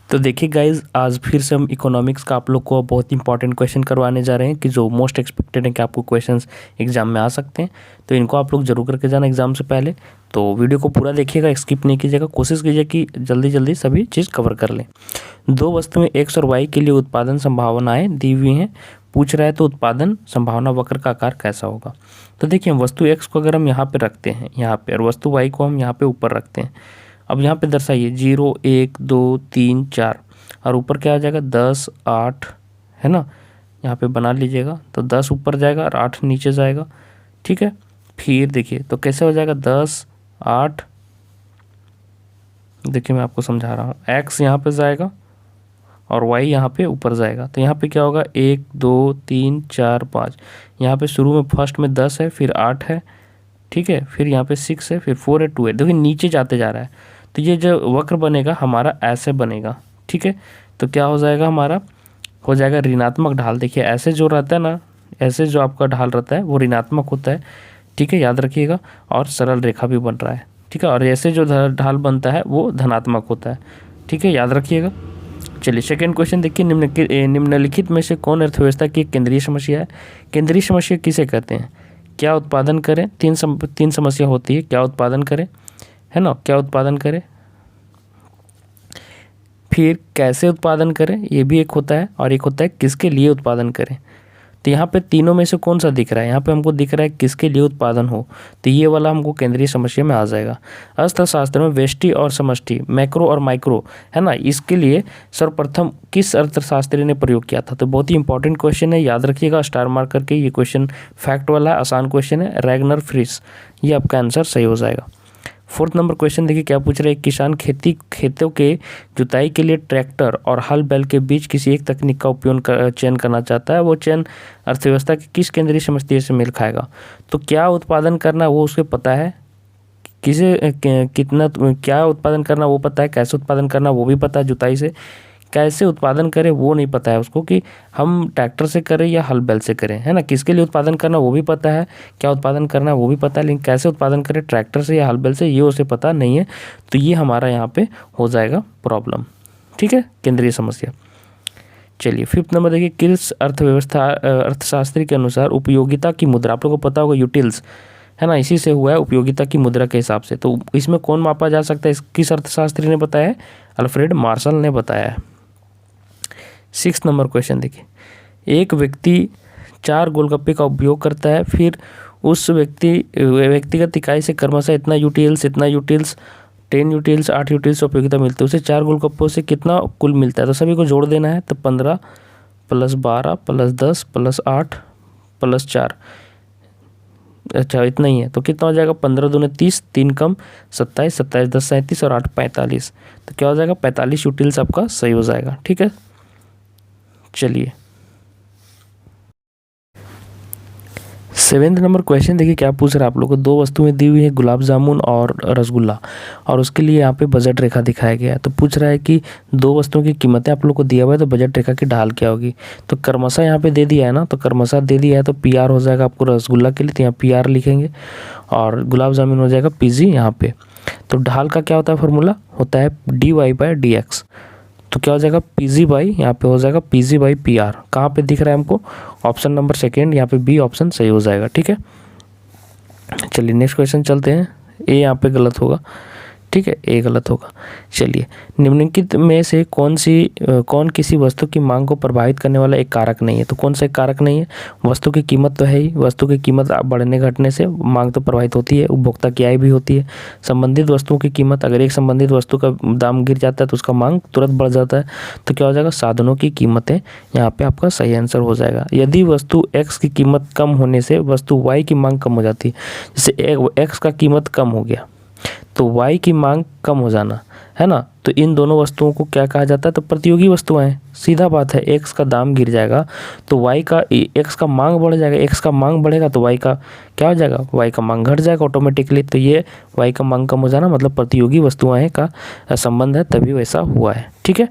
तो देखिए गाइज, आज फिर से हम इकोनॉमिक्स का आप लोग को बहुत इंपॉर्टेंट क्वेश्चन करवाने जा रहे हैं कि जो मोस्ट एक्सपेक्टेड है कि आपको क्वेश्चंस एग्जाम में आ सकते हैं। तो इनको आप लोग जरूर करके जाना एग्जाम से पहले। तो वीडियो को पूरा देखिएगा, स्किप नहीं कीजिएगा, कोशिश कीजिए कि जल्दी जल्दी सभी चीज़ कवर कर लें। दो वस्तुएं एक्स और वाई के लिए उत्पादन संभावनाएँ दी हुई हैं। पूछ रहा है तो उत्पादन संभावना वक्र का आकार कैसा होगा। तो देखिए, वस्तु एक्स को अगर हम यहाँ पे रखते हैं यहाँ पे, और वस्तु वाई को हम यहाँ पे ऊपर रखते हैं। अब यहाँ पे दर्शाइए 0 1 2 3 4 और ऊपर क्या आ जाएगा 10 8, है ना। यहाँ पे बना लीजिएगा तो 10 ऊपर जाएगा और 8 नीचे जाएगा, ठीक है। फिर देखिए तो कैसे हो जाएगा 10 8, देखिए मैं आपको समझा रहा हूँ, एक्स यहाँ पे जाएगा और वाई यहाँ पे ऊपर जाएगा। तो यहाँ पे क्या होगा 1 2 3 4 5, यहाँ पे शुरू में फर्स्ट में 10 है, फिर 8 है, ठीक है, फिर यहाँ पे 6 है, फिर 4 है, 2 है। देखिए नीचे जाते जा रहा है। तो ये जो वक्र बनेगा हमारा ऐसे बनेगा, ठीक है। तो क्या हो जाएगा हमारा, हो जाएगा ऋणात्मक ढाल। देखिए ऐसे जो रहता है ना, ऐसे जो आपका ढाल रहता है वो ऋणात्मक होता है, ठीक है, याद रखिएगा। और सरल रेखा भी बन रहा है, ठीक है। और ऐसे जो ढाल बनता है वो धनात्मक होता है, ठीक है, याद रखिएगा। चलिए सेकेंड क्वेश्चन देखिए, निम्नलिखित में से कौन अर्थव्यवस्था की एक केंद्रीय समस्या है। केंद्रीय समस्या किसे कहते हैं। क्या उत्पादन करें, तीन समस्या होती है, क्या उत्पादन करें, है ना, क्या उत्पादन करें, फिर कैसे उत्पादन करें, ये भी एक होता है, और एक होता है किसके लिए उत्पादन करें। तो यहाँ पे तीनों में से कौन सा दिख रहा है, यहाँ पे हमको दिख रहा है किसके लिए उत्पादन हो, तो ये वाला हमको केंद्रीय समस्या में आ जाएगा। अर्थशास्त्र में व्यष्टि और समष्टि, मैक्रो और माइक्रो, है ना, इसके लिए सर्वप्रथम किस अर्थशास्त्री ने प्रयोग किया था। तो बहुत ही इंपॉर्टेंट क्वेश्चन है, याद रखिएगा, स्टार मार्क करके। ये क्वेश्चन फैक्ट वाला है, आसान क्वेश्चन है, रैगनर फ्रिस, ये आपका आंसर सही हो जाएगा। फोर्थ नंबर क्वेश्चन देखिए क्या पूछ रहे हैं, किसान खेतों के जुताई के लिए ट्रैक्टर और हल बैल के बीच किसी एक तकनीक का चयन करना चाहता है। वो चयन अर्थव्यवस्था की किस केंद्रीय समस्या से मेल खाएगा। तो क्या उत्पादन करना वो उसको पता है, कितना क्या उत्पादन करना वो पता है, कैसे उत्पादन करना वो भी पता है, जुताई से कैसे उत्पादन करें वो नहीं पता है उसको, कि हम ट्रैक्टर से करें या हल बैल से करें, है ना। किसके लिए उत्पादन करना वो भी पता है, क्या उत्पादन करना वो भी पता है, लेकिन कैसे उत्पादन करें ट्रैक्टर से या हल बैल से ये उसे पता नहीं है। तो ये हमारा यहाँ पे हो जाएगा प्रॉब्लम, ठीक है, केंद्रीय समस्या। चलिए फिफ्थ नंबर देखिए, किस अर्थशास्त्री के अनुसार उपयोगिता की मुद्रा, आप लोगों को पता होगा यूटिल्स, है ना, इसी से हुआ है उपयोगिता की मुद्रा के हिसाब से। तो इसमें कौन मापा जा सकता है, किस अर्थशास्त्री ने बताया है, अल्फ्रेड मार्शल ने बताया है। सिक्स नंबर क्वेश्चन देखिए, एक व्यक्ति 4 गोलगप्पे का उपयोग करता है, फिर उस व्यक्तिगत इकाई से क्रमशः इतना यूटिल्स 10 यूटिल्स 8 यूटिल्स उपयोगिता मिलती है, उसे 4 गोलगप्पों से कितना कुल मिलता है। तो सभी को जोड़ देना है, तो 15 + 12 + 10 + 8 + 4, अच्छा इतना ही है। तो कितना हो जाएगा, 15 दूने 30, 3 कम 27, 27 10 37 और 8 45। तो क्या हो जाएगा 45 यूटिल्स आपका सही हो जाएगा, ठीक है। चलिए सेवेंथ नंबर क्वेश्चन देखिए क्या पूछ रहा है आप लोगों को, 2 वस्तुएं दी हुई है, गुलाब जामुन और रसगुल्ला, और उसके लिए यहाँ पे बजट रेखा दिखाया गया है। तो पूछ रहा है कि 2 वस्तुओं की कीमतें आप लोग को दिया हुआ है, तो बजट रेखा की ढाल क्या होगी। तो क्रमशः यहाँ पे दे दिया है ना, तो क्रमशः दे दिया है, तो PR हो जाएगा आपको रसगुल्ला के लिए, तो यहाँ PR लिखेंगे, और गुलाब जामुन हो जाएगा PG यहाँ पे। तो ढाल का क्या होता है, फॉर्मूला होता है dy/dx। तो क्या हो जाएगा PG बाई, यहाँ पे हो जाएगा PG/PR। कहाँ पे दिख रहा है हमको, ऑप्शन नंबर सेकेंड, यहाँ पे B ऑप्शन सही हो जाएगा, ठीक है। चलिए नेक्स्ट क्वेश्चन चलते हैं। ए यहाँ पे गलत होगा, ठीक है, ए गलत होगा। चलिए निम्नलिखित में से कौन किसी वस्तु की मांग को प्रभावित करने वाला एक कारक नहीं है। तो कौन सा एक कारक नहीं है, वस्तु की कीमत तो है ही, वस्तु की कीमत बढ़ने घटने से मांग तो प्रभावित होती है, उपभोक्ता की आय भी होती है। संबंधित वस्तुओं की कीमत, अगर एक संबंधित वस्तु का दाम गिर जाता है तो उसका मांग तुरंत बढ़ जाता है। तो क्या हो जाएगा, साधनों की कीमतें, यहाँ पे आपका सही आंसर हो जाएगा। यदि वस्तु X की कीमत कम होने से वस्तु Y की मांग कम हो जाती है, जैसे X का कीमत कम हो गया तो Y की मांग कम हो जाना, है ना। तो इन दोनों वस्तुओं को क्या कहा जाता है, तो प्रतियोगी वस्तुएं, सीधा बात है। X का दाम गिर जाएगा तो X का मांग बढ़ जाएगा, X का मांग बढ़ेगा तो Y का क्या हो जाएगा, Y का मांग घट जाएगा ऑटोमेटिकली। तो ये Y का मांग कम हो जाना मतलब प्रतियोगी वस्तुएं का संबंध है, तभी वैसा हुआ है, ठीक है।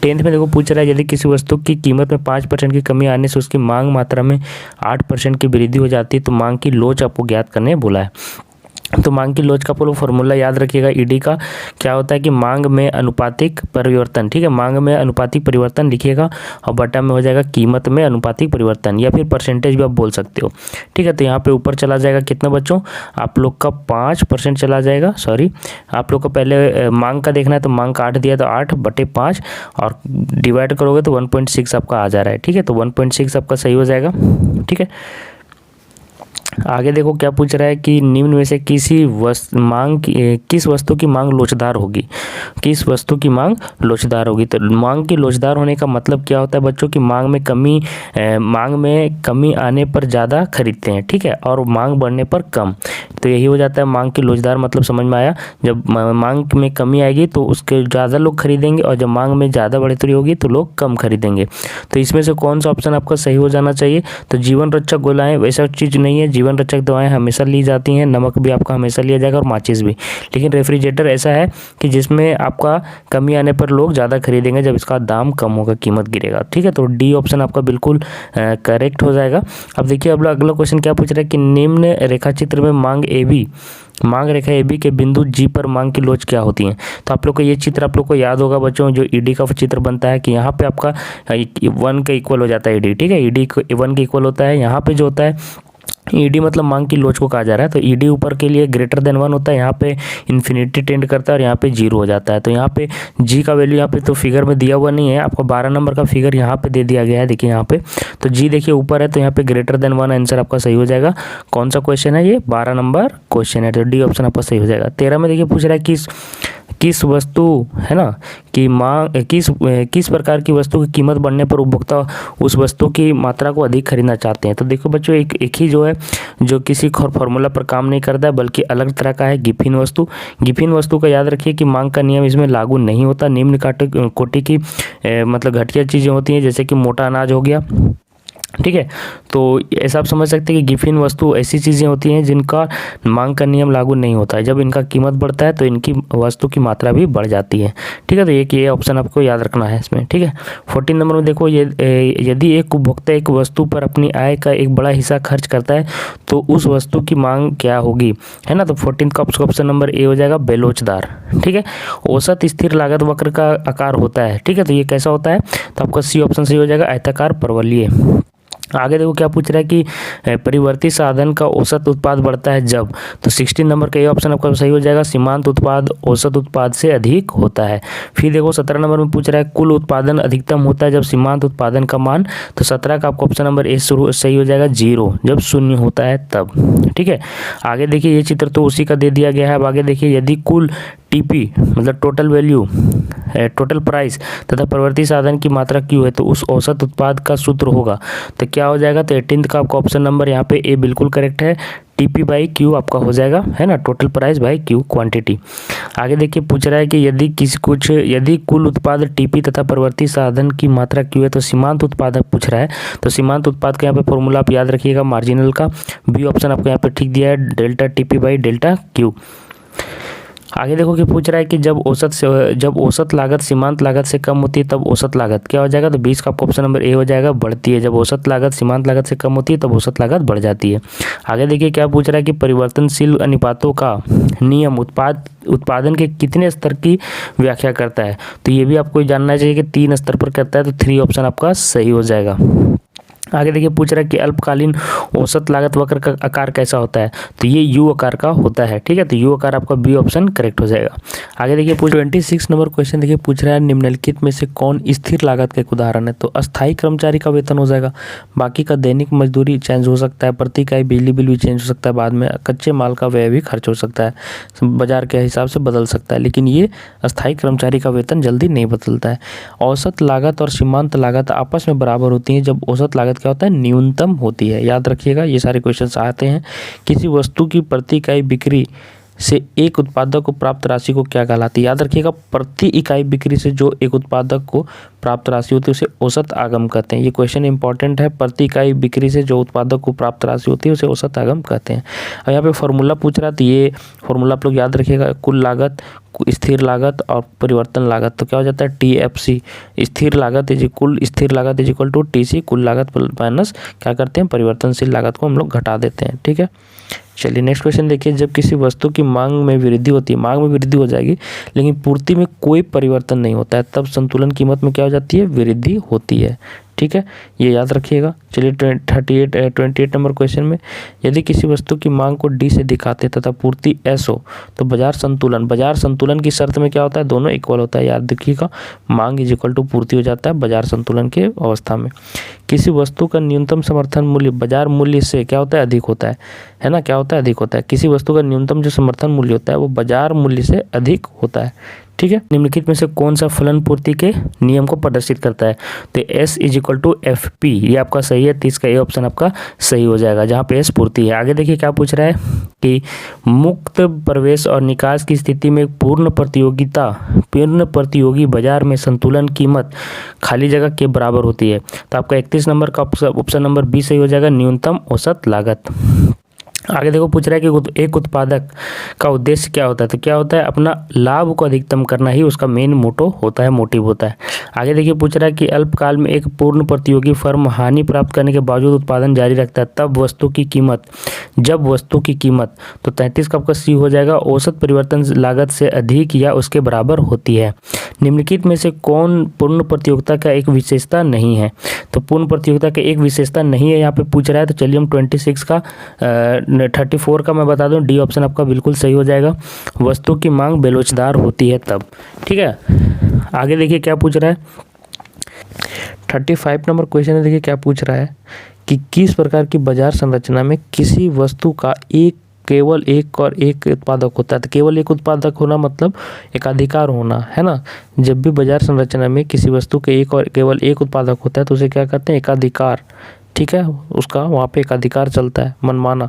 10th में देखो पूछ रहा है, यदि किसी वस्तु की कीमत में 5% की कमी आने से उसकी मांग मात्रा में 8% की वृद्धि हो जाती है तो मांग की लोच आपको ज्ञात करने बोला है। तो मांग की लोच का पूरा फॉर्मूला याद रखिएगा। ईडी का क्या होता है कि मांग में अनुपातिक परिवर्तन, ठीक है, मांग में अनुपातिक परिवर्तन लिखिएगा और बटा में हो जाएगा कीमत में अनुपातिक परिवर्तन, या फिर परसेंटेज भी आप बोल सकते हो, ठीक है। तो यहाँ पे ऊपर चला जाएगा कितना बच्चों, आप लोग का 5% चला जाएगा। सॉरी, आप लोग को पहले मांग का देखना है, तो मांग का 8 दिया तो 8/5 और डिवाइड करोगे तो 1.6 आपका आ जा रहा है, ठीक है। तो 1.6 आपका सही हो जाएगा, ठीक है। आगे देखो क्या पूछ रहा है कि निम्न में से किस वस्तु की मांग लोचदार होगी, किस वस्तु की मांग लोचदार होगी। तो मांग की लोचदार होने का मतलब क्या होता है बच्चों की मांग में कमी आने पर ज़्यादा खरीदते हैं, ठीक है, और मांग बढ़ने पर कम। तो यही हो जाता है मांग की लोचदार, मतलब समझ में आया। जब मांग में कमी आएगी तो उसके ज़्यादा लोग खरीदेंगे, और जब मांग में ज़्यादा बढ़ोतरी होगी तो लोग कम खरीदेंगे। तो इसमें से कौन सा ऑप्शन आपका सही हो जाना चाहिए। तो जीवन रक्षक गोलाएं वैसा चीज़ नहीं है, जीवन रक्षक दवाएं हमेशा ली जाती हैं, नमक भी आपका हमेशा लिया जाएगा और माचिस भी। लेकिन रेफ्रिजरेटर ऐसा है कि जिसमें आपका कमी आने पर लोग ज़्यादा खरीदेंगे जब इसका दाम कम होगा, कीमत गिरेगा, ठीक है। तो डी ऑप्शन आपका बिल्कुल करेक्ट हो जाएगा। अब देखिए अगला क्वेश्चन क्या पूछ रहा है कि निम्न रेखा चित्र में मांग रेखा AB के बिंदु G पर मांग की लोच क्या होती है। तो आप लोग को ये चित्र आप लोग को याद होगा बच्चों, जो ईडी का चित्र बनता है कि यहाँ पे आपका 1 के इक्वल हो जाता है ईडी, ठीक है, ईडी 1 के इक्वल होता है। यहाँ पे जो होता है ईडी मतलब मांग की लोच को कहा जा रहा है, तो ईडी ऊपर के लिए ग्रेटर देन 1 होता है, यहाँ पे इन्फिनिटी टेंड करता है और यहाँ पे 0 हो जाता है। तो यहाँ पे जी का वैल्यू यहाँ पे तो फिगर में दिया हुआ नहीं है, आपको 12 नंबर का फिगर यहाँ पे दे दिया गया है, देखिए यहाँ पे। तो जी देखिए ऊपर है, तो यहाँ पे ग्रेटर देन 1 आंसर आपका सही हो जाएगा। कौन सा क्वेश्चन है ये, 12 नंबर क्वेश्चन है, तो डी ऑप्शन आपका सही हो जाएगा। 13 में देखिए पूछ रहा है किस वस्तु है ना कि मांग किस प्रकार की वस्तु की कीमत बढ़ने पर उपभोक्ता उस वस्तु की मात्रा को अधिक खरीदना चाहते हैं। तो देखो बच्चों एक ही जो है जो किसी फॉर्मूला पर काम नहीं करता है बल्कि अलग तरह का है, गिफिन वस्तु का याद रखिए कि मांग का नियम इसमें लागू नहीं होता। निम्न कोटि की मतलब घटिया चीज़ें होती हैं जैसे कि मोटा अनाज हो गया, ठीक है। तो ऐसा आप समझ सकते हैं कि गिफिन वस्तु ऐसी चीज़ें होती हैं जिनका मांग का नियम लागू नहीं होता है, जब इनका कीमत बढ़ता है तो इनकी वस्तु की मात्रा भी बढ़ जाती है, ठीक है। तो ये ऑप्शन आपको याद रखना है इसमें, ठीक है। 14 नंबर में देखो यदि एक उपभोक्ता एक वस्तु पर अपनी आय का एक बड़ा हिस्सा खर्च करता है तो उस वस्तु की मांग क्या होगी, है ना। तो 14 का ऑप्शन नंबर ए हो जाएगा बेलोचदार, ठीक है। औसत स्थिर लागत वक्र का आकार होता है, ठीक है। तो ये कैसा होता है, तो आपका सी ऑप्शन सही हो जाएगा, आयताकार परवलयीय। आगे देखो क्या पूछ रहा है कि परिवर्ती साधन का औसत उत्पाद बढ़ता है जब, तो 16 नंबर का ये ऑप्शन आपका सही हो जाएगा, सीमांत उत्पाद औसत उत्पाद से अधिक होता है। फिर देखो 17 नंबर में पूछ रहा है कुल उत्पादन अधिकतम होता है जब सीमांत उत्पादन का मान, तो 17 का आपको ऑप्शन नंबर ए सही हो जाएगा, 0 जब शून्य होता है तब, ठीक है। आगे देखिए ये चित्र तो उसी का दे दिया गया है। अब आगे देखिए यदि कुल टीपी मतलब टोटल वैल्यू टोटल प्राइस तथा प्रवृत्ति साधन की मात्रा क्यू है तो उस औसत उत्पाद का सूत्र होगा, तो क्या हो जाएगा। तो 18 का आपका ऑप्शन नंबर यहाँ पे ए बिल्कुल करेक्ट है, टीपी बाई क्यू आपका हो जाएगा, है ना, total price by Q quantity. आगे देखिए पूछ रहा है कि यदि कुल उत्पाद टीपी तथा प्रवृत्ति साधन की मात्रा क्यू है तो सीमांत उत्पादक पूछ रहा है, तो सीमांत उत्पाद का यहाँ पे फॉर्मूला आप याद रखिएगा मार्जिनल का, बी ऑप्शन आपको यहाँ पे ठीक दिया है, delta TP by delta Q. आगे देखो कि पूछ रहा है कि जब औसत लागत सीमांत लागत से कम होती है तब औसत लागत क्या हो जाएगा, तो 20 का आपको ऑप्शन नंबर ए हो जाएगा, बढ़ती है। जब औसत लागत सीमांत लागत से कम होती है तब औसत लागत बढ़ जाती है। आगे देखिए क्या पूछ रहा है कि परिवर्तनशील अनुपातों का नियम उत्पादन के कितने स्तर की व्याख्या करता है, तो ये भी आपको जानना चाहिए कि 3 स्तर पर करता है, तो 3 ऑप्शन आपका सही हो जाएगा। आगे देखिए पूछ रहा है कि अल्पकालीन औसत लागत वक्र का आकार कैसा होता है, तो ये यू आकार का होता है, ठीक है। तो यू आकार आपका बी ऑप्शन करेक्ट हो जाएगा। आगे देखिए 26 नंबर क्वेश्चन देखिए पूछ रहा है निम्नलिखित में से कौन स्थिर लागत का एक उदाहरण है, तो अस्थायी कर्मचारी का वेतन हो जाएगा, बाकी का दैनिक मजदूरी चेंज हो सकता है, प्रति इकाई बिजली बिल भी चेंज हो सकता है, बाद में कच्चे माल का व्यय भी खर्च हो सकता है, बाजार के हिसाब से बदल सकता है, लेकिन ये अस्थायी कर्मचारी का वेतन जल्दी नहीं बदलता है। औसत लागत और सीमांत लागत आपस में बराबर होती है जब औसत लागत क्या होता है, न्यूनतम होती है। याद रखिएगा ये सारे क्वेश्चंस आते हैं। किसी वस्तु की प्रति इकाई बिक्री से एक उत्पादक को प्राप्त राशि को क्या कहलाती है, याद रखिएगा प्रति इकाई बिक्री से जो एक उत्पादक को प्राप्त राशि होती है उसे औसत आगम कहते हैं। ये क्वेश्चन इंपॉर्टेंट है, प्रति इकाई बिक्री से जो उत्पादक को प्राप्त राशि होती है उसे औसत आगम कहते हैं। और यहाँ पे फॉर्मूला पूछ रहा है, तो ये फॉर्मूला आप लोग याद रखिएगा, कुल लागत स्थिर लागत और परिवर्तन लागत, तो क्या हो जाता है TFC, स्थिर लागत इज इक्वल टू TC, कुल लागत माइनस क्या करते हैं परिवर्तनशील लागत को हम लोग घटा देते हैं। ठीक है, चलिए नेक्स्ट क्वेश्चन देखिए। जब किसी वस्तु की मांग में वृद्धि होती है, मांग में वृद्धि हो जाएगी लेकिन पूर्ति में कोई परिवर्तन नहीं होता है, तब संतुलन कीमत में क्या हो जाती है, वृद्धि होती है। ठीक है, ये याद रखिएगा। चलिए 28 नंबर क्वेश्चन में, यदि किसी वस्तु की मांग को D से दिखाते तथा पूर्ति S हो तो बाजार संतुलन की शर्त में क्या होता है, दोनों इक्वल होता है। याद रखिएगा, मांग इज इक्वल टू पूर्ति हो जाता है बाजार संतुलन के अवस्था में। किसी वस्तु का न्यूनतम समर्थन मूल्य बाजार मूल्य से क्या होता है, अधिक होता है ना, क्या होता है, अधिक होता है। किसी वस्तु का न्यूनतम जो समर्थन मूल्य होता है वो बाजार मूल्य से अधिक होता है। ठीक है, निम्नलिखित में से कौन सा फलन पूर्ति के नियम को प्रदर्शित करता है, तो S is equal to FP, ये आपका सही है। 30 का ये ऑप्शन आपका सही हो जाएगा जहाँ पे S पूर्ति है। आगे देखिए क्या पूछ रहा है कि मुक्त प्रवेश और निकास की स्थिति में पूर्ण प्रतियोगी बाजार में संतुलन कीमत खाली जगह के बराबर होती है, तो आपका 31 नंबर का ऑप्शन नंबर B सही हो जाएगा, न्यूनतम औसत लागत। आगे देखो पूछ रहा है कि एक उत्पादक का उद्देश्य क्या होता है, तो क्या होता है, अपना लाभ को अधिकतम करना ही उसका मेन मोटो होता है, मोटिव होता है। आगे देखिए पूछ रहा है कि अल्पकाल में एक पूर्ण प्रतियोगी फर्म हानि प्राप्त करने के बावजूद उत्पादन जारी रखता है, जब वस्तु की कीमत, तो 33 का आपका C हो जाएगा, औसत परिवर्तन लागत से अधिक या उसके बराबर होती है। निम्नलिखित में से कौन पूर्ण प्रतियोगिता का एक विशेषता नहीं है, तो पूर्ण प्रतियोगिता का एक विशेषता नहीं है यहाँ पे पूछ रहा है। तो चलिए हम 26 का 34 का मैं बता दूं, D ऑप्शन आपका बिल्कुल सही हो जाएगा, वस्तु की मांग बेलोचदार होती है तब। ठीक है, आगे देखिए क्या पूछ रहा है। 35 नंबर क्वेश्चन है, देखिए क्या पूछ रहा है कि किस प्रकार की बाजार संरचना में किसी वस्तु का केवल एक उत्पादक होता है, तो केवल एक उत्पादक होना मतलब एकाधिकार होना है ना। जब भी बाजार संरचना में किसी वस्तु के केवल एक उत्पादक होता है तो उसे क्या कहते हैं, एकाधिकार। ठीक है, उसका वहाँ पे एकाधिकार चलता है, मनमाना।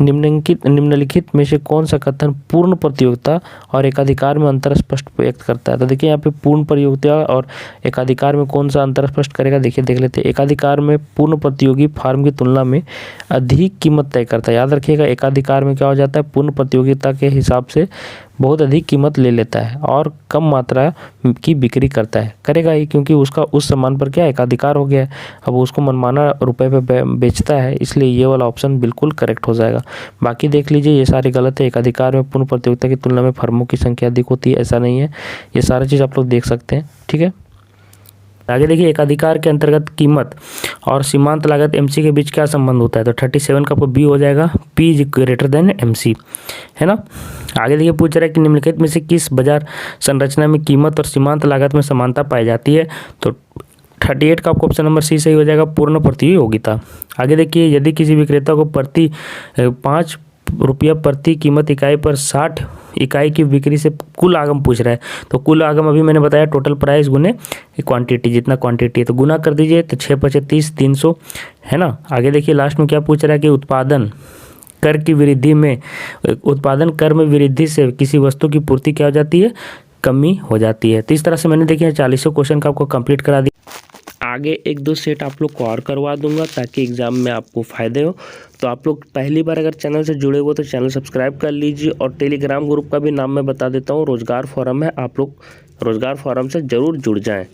निम्नलिखित में से कौन सा कथन पूर्ण प्रतियोगिता और एकाधिकार में अंतर स्पष्ट व्यक्त करता है, तो देखिए यहाँ पे पूर्ण प्रतियोगिता और एकाधिकार में कौन सा अंतर स्पष्ट करेगा, देखिए देख लेते हैं। एकाधिकार में पूर्ण प्रतियोगी फार्म की तुलना में अधिक कीमत तय करता है। याद रखिएगा, एकाधिकार में क्या हो जाता है, पूर्ण प्रतियोगिता के हिसाब से बहुत अधिक कीमत ले लेता है और कम मात्रा की बिक्री करेगा ही, क्योंकि उसका उस सामान पर क्या एकाधिकार हो गया है, अब उसको मनमाना रुपए पे बेचता है, इसलिए ये वाला ऑप्शन बिल्कुल करेक्ट हो जाएगा। बाकी देख लीजिए ये सारे गलत है। एकाधिकार में पूर्ण प्रतियोगिता की तुलना में फर्मों की संख्या अधिक होती है, ऐसा नहीं है, ये सारा चीज़ आप लोग देख सकते हैं। ठीक है, आगे देखिए एकाधिकार के अंतर्गत कीमत और सीमांत लागत MC के बीच क्या संबंध होता है, तो 37 का आपको B हो जाएगा, P is greater than MC, है ना। आगे देखिए पूछ रहा है कि निम्नलिखित में से किस बाजार संरचना में कीमत और सीमांत लागत में समानता पाई जाती है, तो 38 का आपको ऑप्शन नंबर C सही हो जाएगा, पूर्ण प्रतियोगिता। आगे देखिए यदि किसी विक्रेता को प्रति 5 रुपया प्रति कीमत इकाई पर 60 इकाई की बिक्री से कुल आगम पूछ रहा है, तो कुल आगम अभी मैंने बताया टोटल प्राइस गुने क्वांटिटी, जितना क्वांटिटी है तो गुना कर दीजिए, तो 6 × 30 300, है ना। आगे देखिए लास्ट में क्या पूछ रहा है कि उत्पादन कर में वृद्धि से किसी वस्तु की पूर्ति क्या हो जाती है, कमी हो जाती है। तो इस तरह से मैंने देखिए 40 क्वेश्चन का आपको कंप्लीट करा दिया। आगे 1-2 सेट आप लोग को और करवा दूंगा ताकि एग्जाम में आपको फ़ायदे हो। तो आप लोग पहली बार अगर चैनल से जुड़े हो तो चैनल सब्सक्राइब कर लीजिए, और टेलीग्राम ग्रुप का भी नाम मैं बता देता हूँ, रोजगार फोरम है, आप लोग रोजगार फोरम से ज़रूर जुड़ जाएं।